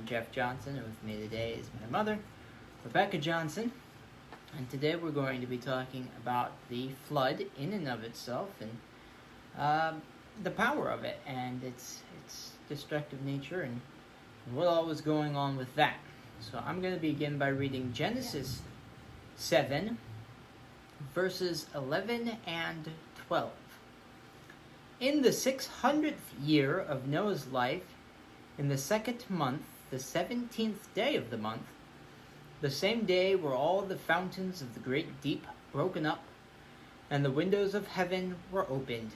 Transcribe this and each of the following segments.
Jeff Johnson, and with me today is my mother, Rebecca Johnson. And today we're going to be talking about the flood in and of itself, and the power of it, and its destructive nature, and what all was going on with that. So I'm going to begin by reading Genesis 7, verses 11 and 12. In the 600th year of Noah's life, in the 2nd month, the 17th day of the month, the same day were all the fountains of the great deep broken up, and the windows of heaven were opened,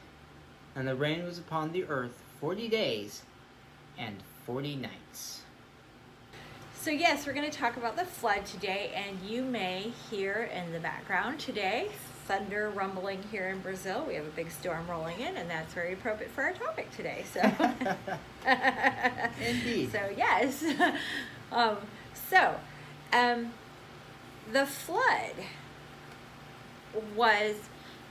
and the rain was upon the earth 40 days and 40 nights. So yes, we're going to talk about the flood today, and you may hear in the background today thunder rumbling here in Brazil. We have a big storm rolling in, and that's very appropriate for our topic today. So, Indeed. So yes, the flood was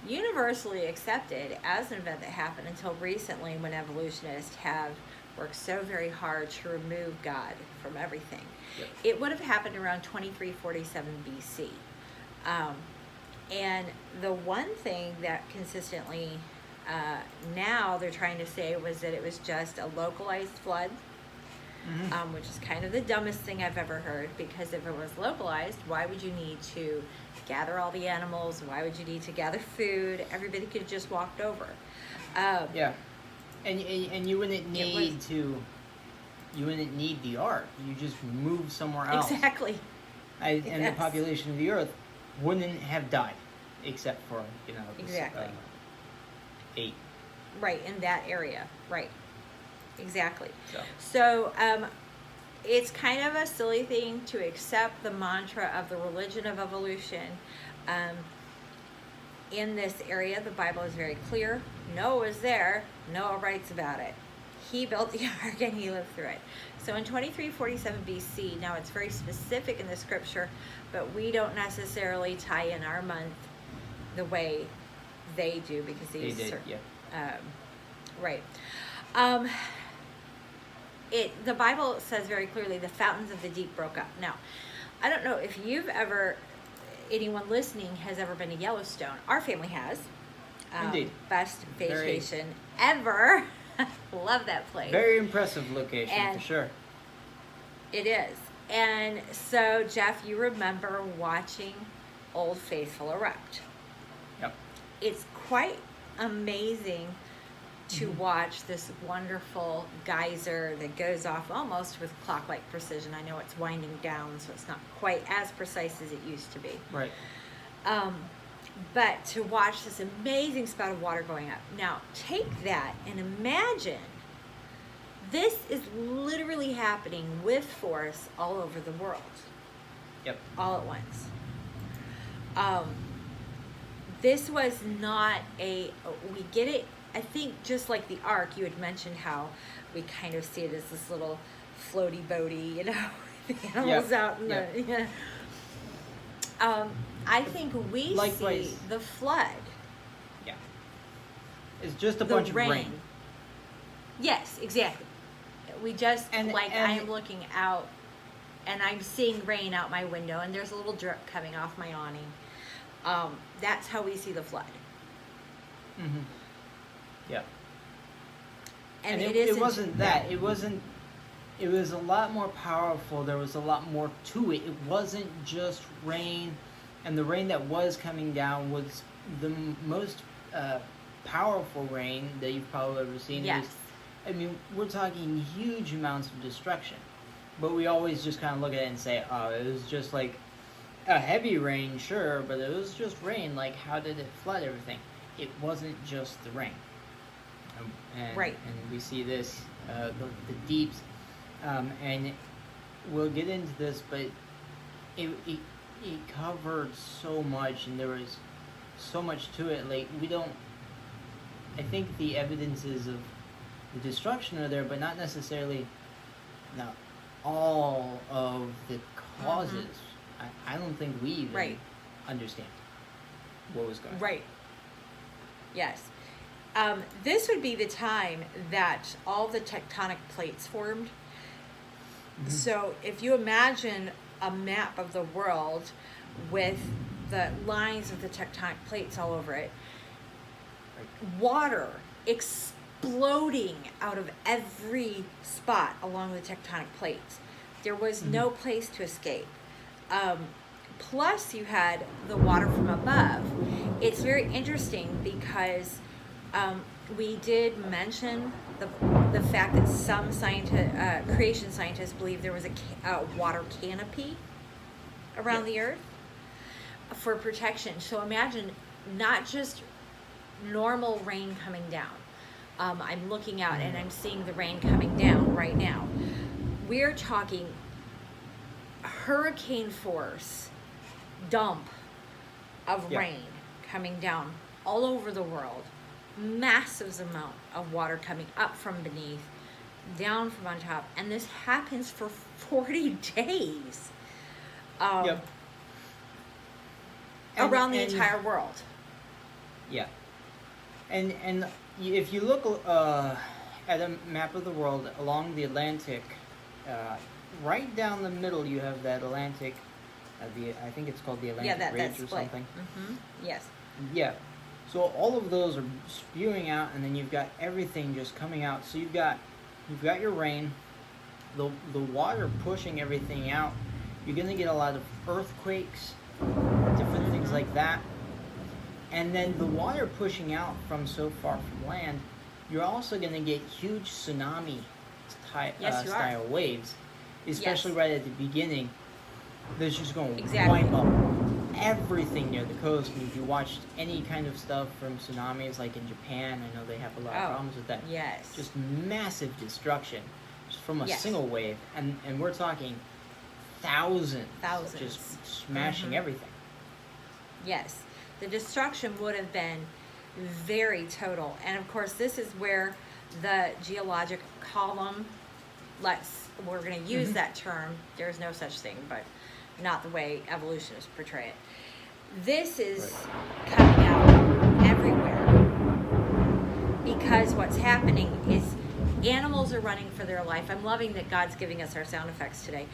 universally accepted as an event that happened until recently, when evolutionists have worked so very hard to remove God from everything. Yep. It would have happened around 2347 BC. And the one thing that consistently now they're trying to say was that it was just a localized flood, which is kind of the dumbest thing I've ever heard, because if it was localized, why would you need to gather all the animals? Why would you need to gather food? Everybody could have just walked over. Yeah. And you wouldn't need you wouldn't need the ark. You just move somewhere else. Exactly. And the population of the earth wouldn't have died, except for, Exactly. 8. Right, in that area. Right. Exactly. So it's kind of a silly thing to accept the mantra of the religion of evolution. In this area, the Bible is very clear. Noah was there. Noah writes about it. He built the ark and he lived through it. So in 2347 BC, now it's very specific in the scripture, but we don't necessarily tie in our month the way they do, because these they did, right. The Bible says very clearly the fountains of the deep broke up. Now, I don't know if anyone listening has ever been to Yellowstone. Our family has. Indeed. Best vacation ever. Love that place. Very impressive location, for sure. It is. And so, Jeff, you remember watching Old Faithful erupt. Yep. It's quite amazing to watch this wonderful geyser that goes off almost with clock-like precision. I know it's winding down, so it's not quite as precise as it used to be. Right. But to watch this amazing spout of water going up. Now, take that and imagine this is literally happening with force all over the world. Yep. All at once. This was not we get it, I think, just like the ark, you had mentioned how we kind of see it as this little floaty boaty, the animals out in the... I think we see the flood. Yeah. It's just a bunch of rain. Yes, exactly. We just, and I'm looking out and I'm seeing rain out my window, and there's a little drip coming off my awning. That's how we see the flood. Mm-hmm. Yeah. And it wasn't that. It was a lot more powerful. There was a lot more to it. It wasn't just rain, and the rain that was coming down was the most powerful rain that you've probably ever seen. Yes. We're talking huge amounts of destruction, but we always just kind of look at it and say, oh, it was just like a heavy rain, sure, but it was just rain. Like, how did it flood everything? It wasn't just the rain. Right. And we see this, the deeps, and we'll get into this, but it covered so much, and there was so much to it. Like, I think the evidences of the destruction are there, but not necessarily all of the causes. I don't think we even understand what was going on. Right. Yes. This would be the time that all the tectonic plates formed. So if you imagine a map of the world with the lines of the tectonic plates all over it, water exploding out of every spot along the tectonic plates. There was no place to escape. Plus, you had the water from above. It's very interesting because we did mention the fact that some creation scientists believe there was a water canopy around the earth for protection. So imagine not just normal rain coming down. I'm looking out and I'm seeing the rain coming down right now. We're talking hurricane force dump of rain coming down all over the world. Massive amount of water coming up from beneath, down from on top, and this happens for 40 days around the entire world. Yeah. And if you look at a map of the world along the Atlantic, right down the middle you have that Atlantic, I think it's called the Atlantic Ridge or something. Yes. Yeah. So all of those are spewing out, and then you've got everything just coming out. So you've got your rain, the water pushing everything out. You're gonna get a lot of earthquakes, different things like that. And then the water pushing out from so far from land, you're also going to get huge tsunami style waves, especially right at the beginning. That's just going to wipe up everything near the coast. And if you watched any kind of stuff from tsunamis, like in Japan, I know they have a lot of problems with that. Yes. Just massive destruction just from a single wave. And we're talking thousands. Just smashing everything. Yes. The destruction would have been very total. And of course, this is where the geologic column, we're going to use that term. There's no such thing, but not the way evolutionists portray it. This is coming out everywhere because what's happening is animals are running for their life. I'm loving that God's giving us our sound effects today.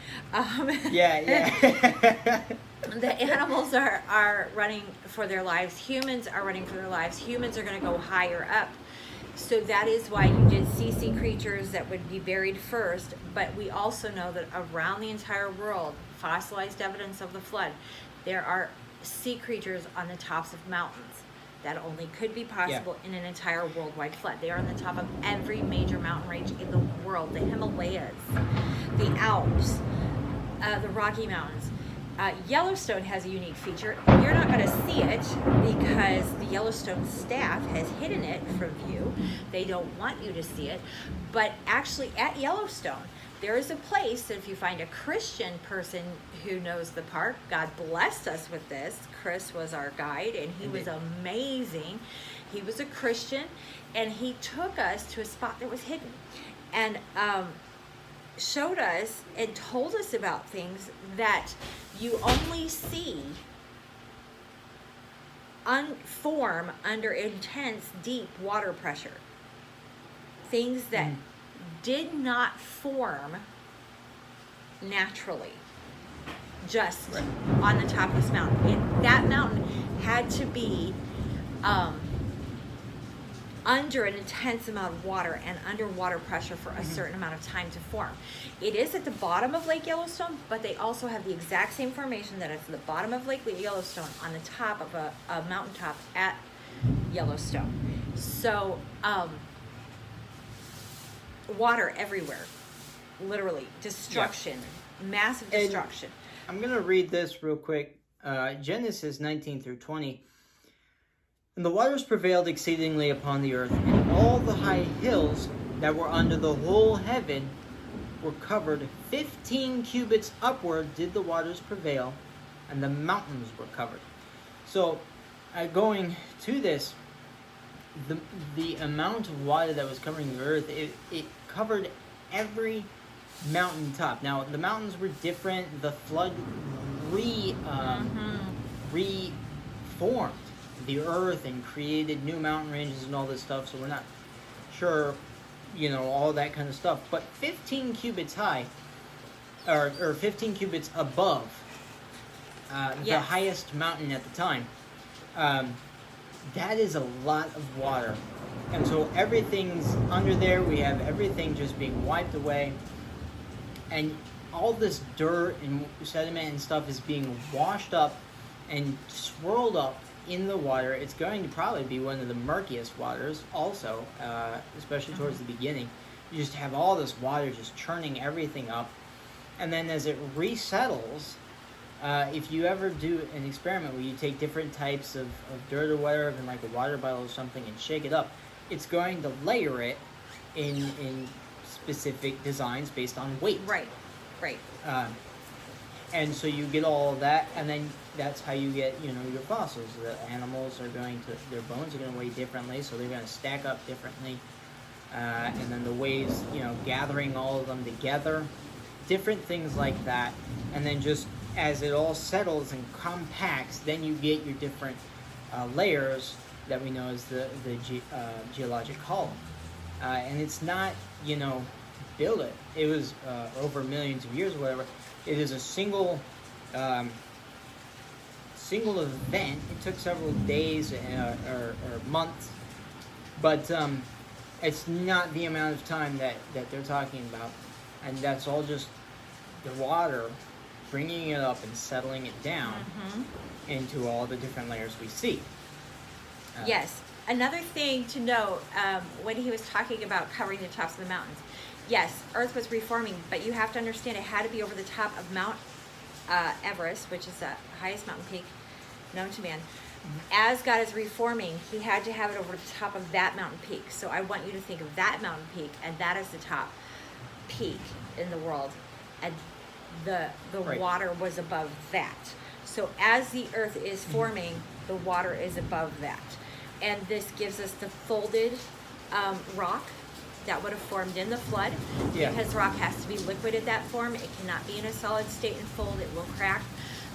The animals are running for their lives. Humans are running for their lives. Humans are going to go higher up. So that is why you did see sea creatures that would be buried first. But we also know that around the entire world, fossilized evidence of the flood, there are sea creatures on the tops of mountains. That only could be possible in an entire worldwide flood. They are on the top of every major mountain range in the world. The Himalayas, the Alps, the Rocky Mountains. Yellowstone has a unique feature. You're not going to see it because the Yellowstone staff has hidden it from view. They don't want you to see it. But actually at Yellowstone, there is a place that if you find a Christian person who knows the park, God blessed us with this. Chris was our guide, and he was amazing. He was a Christian, and he took us to a spot that was hidden and showed us and told us about things that you only see form under intense, deep water pressure. Things that did not form naturally just on the top of this mountain. That mountain had to be under an intense amount of water and under water pressure for a certain amount of time to form. It is at the bottom of Lake Yellowstone, but they also have the exact same formation that is at the bottom of Lake Yellowstone on the top of a mountaintop at Yellowstone. So water everywhere, literally destruction, massive destruction. And I'm gonna read this real quick. Genesis 19 through 20. And the waters prevailed exceedingly upon the earth, and all the high hills that were under the whole heaven were covered. 15 cubits upward did the waters prevail, and the mountains were covered. So, going to this, the amount of water that was covering the earth, it covered every mountaintop. Now, the mountains were different. The flood reformed the earth and created new mountain ranges and all this stuff, so we're not sure, all that kind of stuff. But 15 cubits high, or 15 cubits above the Yes. highest mountain at the time. That is a lot of water. And so everything's under there. We have everything just being wiped away. And all this dirt and sediment and stuff is being washed up and swirled up in the water. It's going to probably be one of the murkiest waters also, especially towards the beginning. You just have all this water just churning everything up. And then as it resettles, if you ever do an experiment where you take different types of dirt or whatever in like a water bottle or something and shake it up, it's going to layer it in specific designs based on weight. Right. And so you get all of that, and then that's how you get, your fossils. The animals are their bones are going to weigh differently, so they're going to stack up differently. And then the waves, gathering all of them together, different things like that. And then just as it all settles and compacts, then you get your different layers that we know as the geologic column. And it's not, build it. It was over millions of years or whatever. It is a single event. It took several days or months, but it's not the amount of time that they're talking about, and that's all just the water bringing it up and settling it down into all the different layers we see. Yes. Another thing to note, when he was talking about covering the tops of the mountains, yes, Earth was reforming, but you have to understand it had to be over the top of Mount Everest, which is the highest mountain peak known to man. As God is reforming, he had to have it over the top of that mountain peak. So I want you to think of that mountain peak, and that is the top peak in the world. And the Right. water was above that. So as the earth is forming, the water is above that. And this gives us the folded rock that would have formed in the flood. Yeah. Because rock has to be liquid at that form. It cannot be in a solid state and fold. It will crack.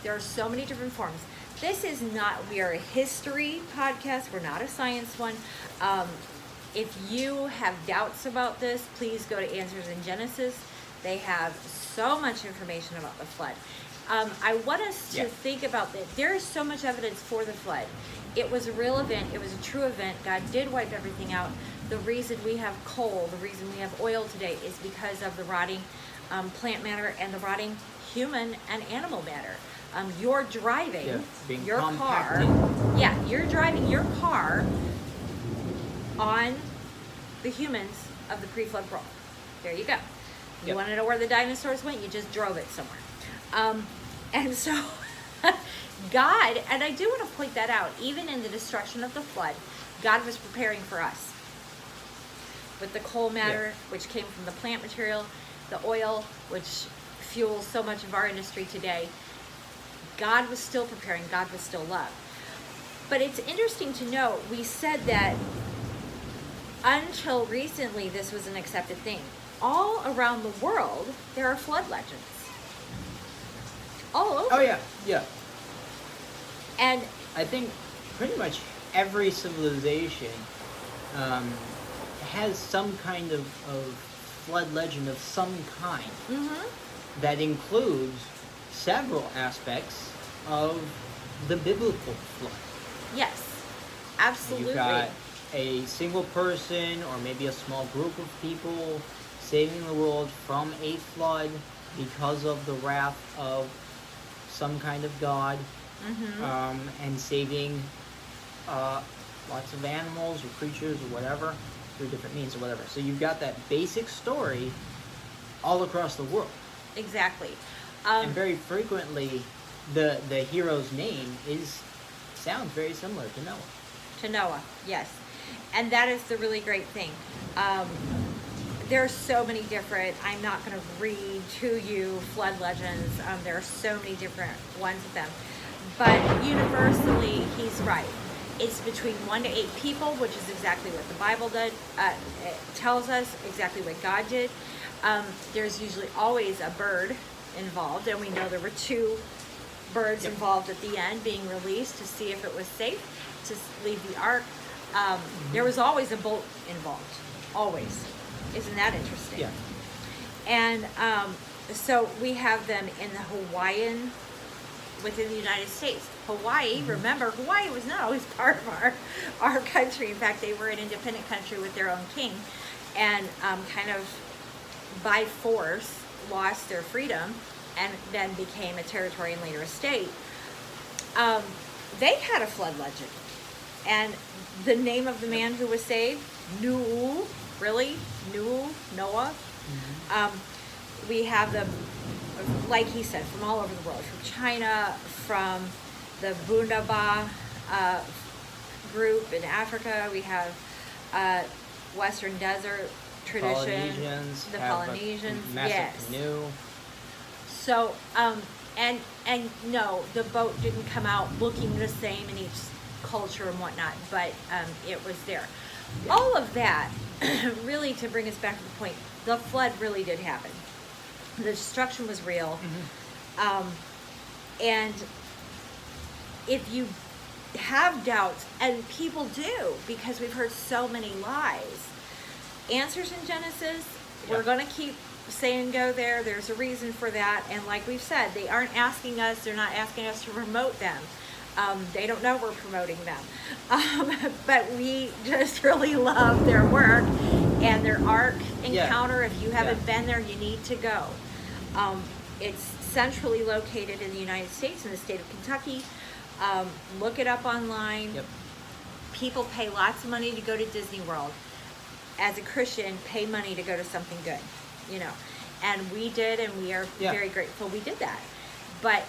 There are so many different forms. This is not, we are a history podcast. We're not a science one. If you have doubts about this, please go to Answers in Genesis. They have so much information about the flood. I want us to think about that. There is so much evidence for the flood. It was a real event. It was a true event. God did wipe everything out. The reason we have coal, the reason we have oil today is because of the rotting plant matter and the rotting human and animal matter. You're driving your car. Yeah, you're driving your car on the humans of the pre-flood world. There you go. You want to know where the dinosaurs went? You just drove it somewhere. And so God, and I do want to point that out, even in the destruction of the flood, God was preparing for us. With the coal matter, which came from the plant material, the oil, which fuels so much of our industry today, God was still preparing, God was still love. But it's interesting to note, we said that until recently this was an accepted thing. All around the world, there are flood legends. All over. Oh, yeah. And I think pretty much every civilization has some kind of flood legend of some kind that includes several aspects of the biblical flood. yes, absolutely. You've got a single person or maybe a small group of people saving the world from a flood because of the wrath of some kind of God, and saving lots of animals or creatures or whatever through different means or whatever. So you've got that basic story all across the world. Exactly. And very frequently, the hero's name sounds very similar to Noah. To Noah, yes. And that is the really great thing. There are so many different, I'm not going to read to you flood legends. There are so many different ones of them. But universally, he's right. It's between 1 to 8 people, which is exactly what the Bible did. It tells us exactly what God did. There's usually always a bird involved, and we know there were 2 birds involved at the end being released to see if it was safe to leave the ark. There was always a boat involved. Always. Isn't that interesting? Yeah. And So we have them in the Hawaiian, within the United States. Hawaii, remember, Hawaii was not always part of our country. In fact, they were an independent country with their own king, and kind of by force lost their freedom and then became a territory and later a state. They had a flood legend. And the name of the man who was saved, Nu'u, really? Nu'u, Noah. We have them, like he said, from all over the world, from China, from the Bundaba group in Africa. We have Western Desert tradition. Polynesians. The Polynesians, yes. Canoe. So, and no, the boat didn't come out looking the same in each culture and whatnot, but it was there. Yeah. All of that, really, to bring us back to the point, the flood really did happen. The destruction was real. And if you have doubts, and people do, because we've heard so many lies, answers in Genesis, we're going to keep saying go there. There's a reason for that. And like we've said, they aren't asking us, they're not asking us to promote them. They don't know we're promoting them. But we just really love their work and their Ark encounter. If you haven't been there, you need to go. It's centrally located in the United States, in the state of Kentucky. Look it up online. People pay lots of money to go to Disney World. As a Christian, pay money to go to something good, you know. And we did, and we are very grateful we did that. But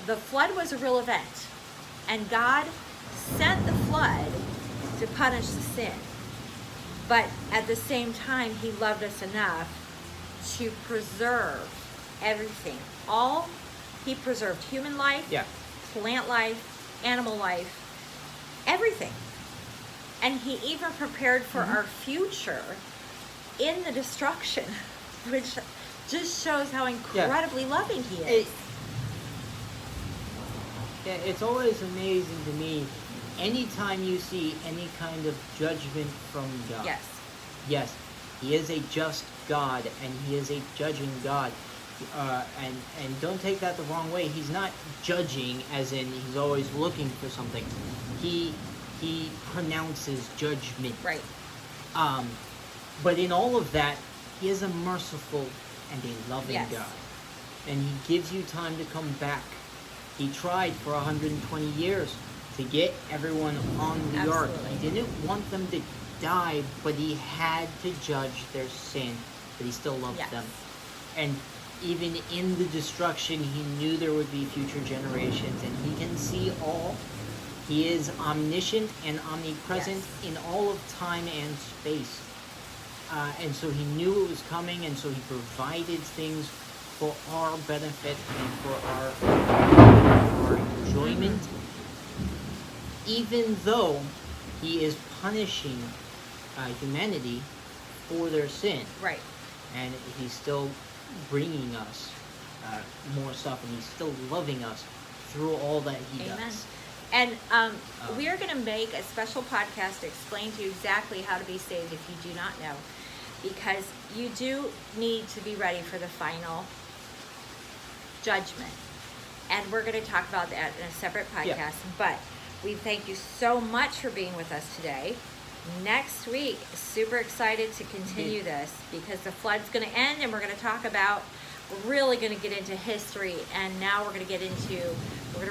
the flood was a real event. And God sent the flood to punish the sin. But at the same time, he loved us enough to preserve everything. He preserved human life, plant life, animal life, everything. And he even prepared for our future in the destruction, which just shows how incredibly loving he is. It's always amazing to me, anytime you see any kind of judgment from God. Yes, he is a just God, and he is a judging God. And don't take that the wrong way. He's not judging as in he's always looking for something. He pronounces judgment. Right. But in all of that, he is a merciful and a loving God. And he gives you time to come back. He tried for 120 years to get everyone on the ark. He didn't want them to die, but he had to judge their sin. But he still loved them. And even in the destruction, he knew there would be future generations, and he can see all. He is omniscient and omnipresent in all of time and space. And so he knew it was coming, and so he provided things for our benefit and for our enjoyment. Even though he is punishing humanity for their sin. Right. And he's still bringing us more stuff, and he's still loving us through all that he does. And we are going to make a special podcast to explain to you exactly how to be saved if you do not know, because you do need to be ready for the final judgment. And we're going to talk about that in a separate podcast. But we thank you so much for being with us today. Next week, super excited to continue this, because the flood's going to end, and we're going to talk about, we're really going to get into history, and now we're going to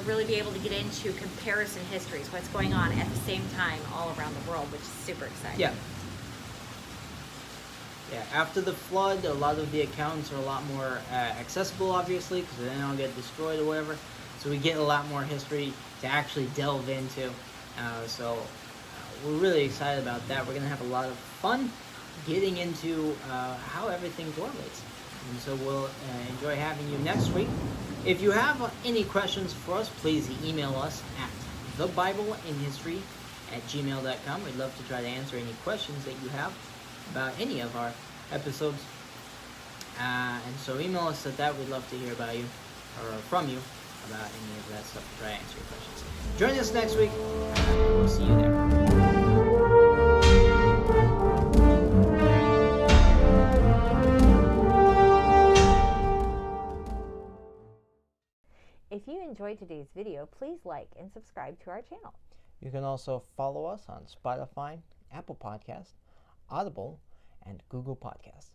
really be able to get into comparison histories, what's going on at the same time all around the world, which is super exciting. Yeah, after the flood, a lot of the accounts are a lot more accessible, obviously, because they don't get destroyed or whatever. So we get a lot more history to actually delve into. We're really excited about that. We're going to have a lot of fun getting into how everything correlates. And so we'll enjoy having you next week. If you have any questions for us, please email us at thebibleInHistory@gmail.com. We'd love to try to answer any questions that you have about any of our episodes. And so email us at that. We'd love to hear about you, or from you, about any of that stuff, to try to answer your questions. Join us next week. We'll see you there. enjoyed today's video, please like and subscribe to our channel. You can also follow us on Spotify, Apple Podcasts, Audible, and Google Podcasts.